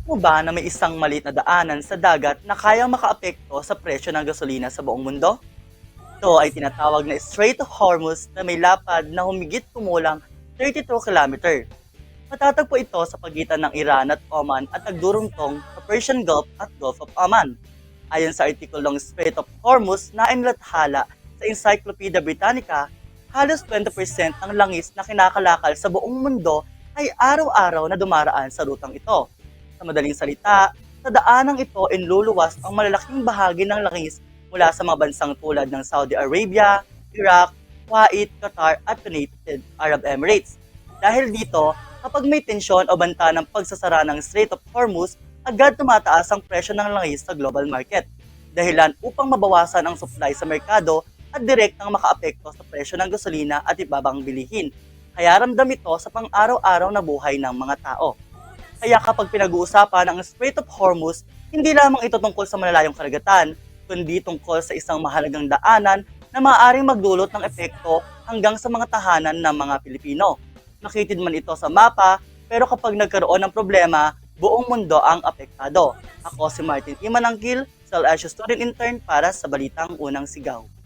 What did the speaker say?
mo ba na may isang maliit na daanan sa dagat na kayang makaapekto sa presyo ng gasolina sa buong mundo? Ito ay tinatawag na Strait of Hormuz na may lapad na humigit kumulang 32 kilometer. Matatagpo ito sa pagitan ng Iran at Oman at nagdurungtong sa Persian Gulf at Gulf of Oman. Ayon sa artikulong Strait of Hormuz na inilathala sa Encyclopedia Britannica, halos 20% ng langis na kinakalakal sa buong mundo ay araw-araw na dumaraan sa rutang ito. Sa madaling salita, sa daanang ito inluluwas ang malalaking bahagi ng langis mula sa mga bansang tulad ng Saudi Arabia, Iraq, Kuwait, Qatar at United Arab Emirates. Dahil dito, kapag may tensyon o banta ng pagsasara ng Strait of Hormuz, agad tumataas ang presyo ng langis sa global market. Dahilan upang mabawasan ang supply sa merkado at direktang makaapekto sa presyo ng gasolina at ibabang bilihin. Kaya ramdam ito sa pang-araw-araw na buhay ng mga tao. Kaya kapag pinag-uusapan ang Strait of Hormuz, hindi lamang ito tungkol sa malalayong karagatan, kundi tungkol sa isang mahalagang daanan na maaaring magdulot ng epekto hanggang sa mga tahanan ng mga Pilipino. Nakitid man ito sa mapa, pero kapag nagkaroon ng problema, buong mundo ang apektado. Ako si Martin Imanangkil, Cell Asia Student Intern para sa Balitang Unang Sigaw.